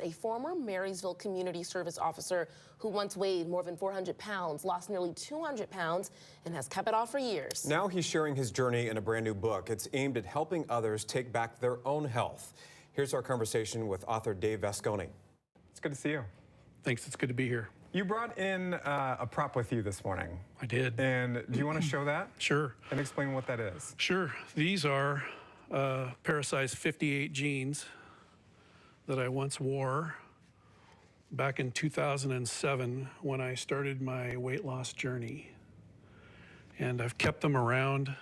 A former Marysville community service officer who once weighed more than 400 pounds lost nearly 200 pounds and has kept it off for years. Now he's sharing his journey in a brand new book. It's aimed at helping others take back their own health. Here's our conversation with author Dave Vasconi. It's good to see you. Thanks, it's good to be here. You brought in a prop with you this morning. I did. And do you want to show that? Sure. And explain what that is. Sure. These are pair of size 58 jeans that I once wore back in 2007 when I started my weight loss journey. And I've kept them around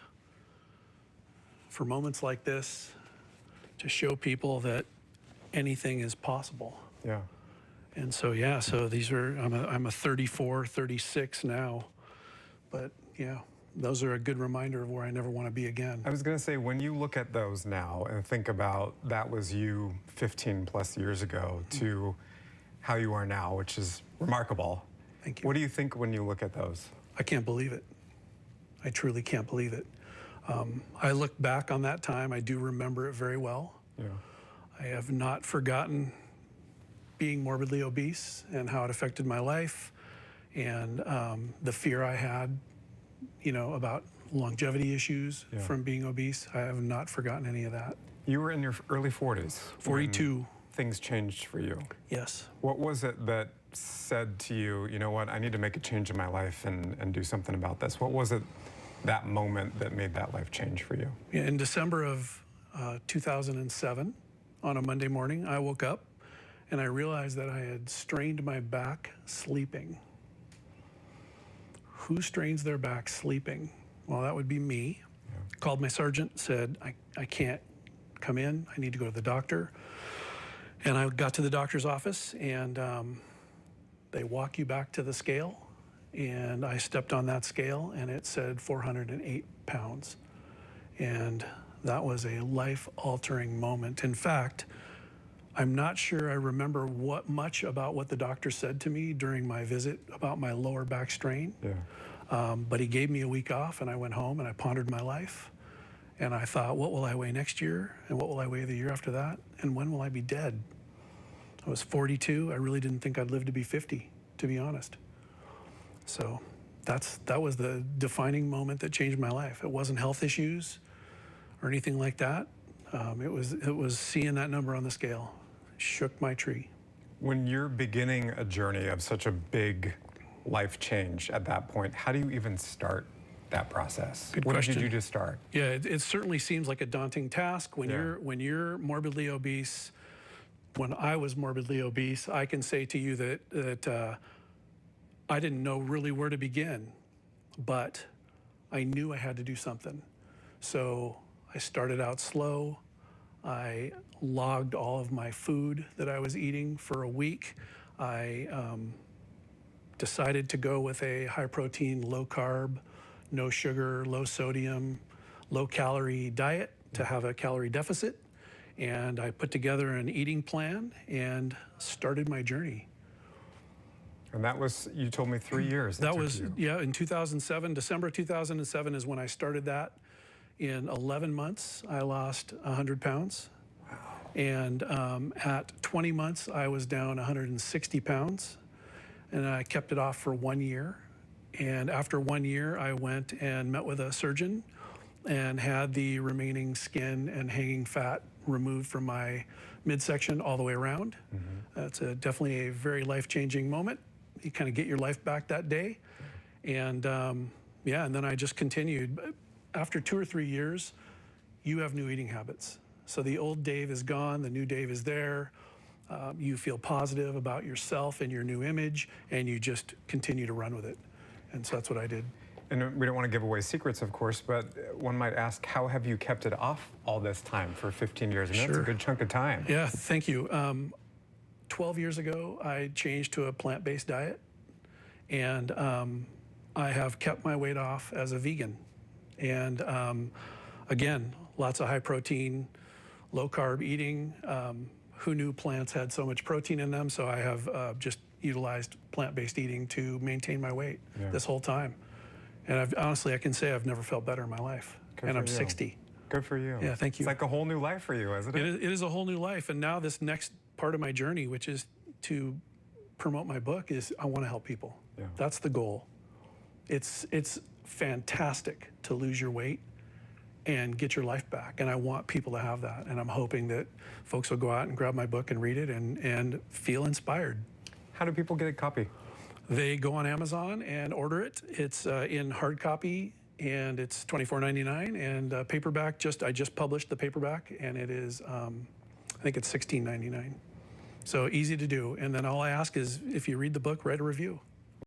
for moments like this to show people that anything is possible. Yeah. And so, yeah, so these are, I'm a 34, 36 now, but yeah, those are a good reminder of where I never want to be again. I was going to say, when you look at those now and think about that was you 15 plus years ago to how you are now, which is remarkable. Thank you. What do you think when you look at those? I can't believe it. I truly can't believe it. I look back on that time, I do remember it very well. Yeah. I have not forgotten being morbidly obese and how it affected my life and the fear I had, you know, about longevity issues from being obese. I have not forgotten any of that. You were in your early 40s. 42. Things changed for you. Yes. What was it that said to you, you know what, I need to make a change in my life and do something about this? What was it, that moment that made that life change for you? Yeah, in December of 2007, on a Monday morning, I woke up and I realized that I had strained my back sleeping. Who strains their back sleeping? Well, that would be me. Yeah. Called my sergeant, said, I can't come in, I need to go to the doctor. And I got to the doctor's office and they walk you back to the scale. And I stepped on that scale and it said 408 pounds. And that was a life-altering moment. In fact, I'm not sure I remember much about what the doctor said to me during my visit about my lower back strain. Yeah. But he gave me a week off and I went home and I pondered my life. And I thought, what will I weigh next year? And what will I weigh the year after that? And when will I be dead? I was 42. I really didn't think I'd live to be 50, to be honest. So that was the defining moment that changed my life. It wasn't health issues or anything like that. It was seeing that number on the scale. Shook my tree. When you're beginning a journey of such a big life change at that point, how do you even start that process? Good when question. Did you just start? Yeah, it certainly seems like a daunting task when you're morbidly obese. When I was morbidly obese, I can say to you that I didn't know really where to begin, but I knew I had to do something. So I started out slow. I logged all of my food that I was eating for a week. I decided to go with a high protein, low carb, no sugar, low sodium, low calorie diet to have a calorie deficit. And I put together an eating plan and started my journey. And that was, you told me 3 years. That was, yeah, in 2007, December 2007 is when I started that. In 11 months, I lost 100 pounds. Wow. And at 20 months, I was down 160 pounds. And I kept it off for 1 year. And after 1 year, I went and met with a surgeon and had the remaining skin and hanging fat removed from my midsection all the way around. That's definitely a very life-changing moment. You kind of get your life back that day. And yeah, and then I just continued. After 2 or 3 years, you have new eating habits. So the old Dave is gone, the new Dave is there. You feel positive about yourself and your new image, and you just continue to run with it. And so that's what I did. And we don't want to give away secrets, of course, but one might ask, how have you kept it off all this time for 15 years? And that's a good chunk of time. Yeah, thank you. 12 years ago, I changed to a plant-based diet, and I have kept my weight off as a vegan. And again, lots of high protein, low carb eating. Who knew plants had so much protein in them? So I have just utilized plant-based eating to maintain my weight this whole time. And honestly, I can say I've never felt better in my life. And I'm 60. Good for you. Yeah, thank you. It's like a whole new life for you, isn't it? It is a whole new life. And now this next part of my journey, which is to promote my book, is I want to help people. Yeah. That's the goal. It's fantastic to lose your weight and get your life back, and I want people to have that, and I'm hoping that folks will go out and grab my book and read it and feel inspired. How do people get a copy? They go on Amazon and order it. It's in hard copy, and it's $24.99, and paperback, I just published the paperback, and it is, I think it's $16.99. So easy to do, and then all I ask is if you read the book, write a review.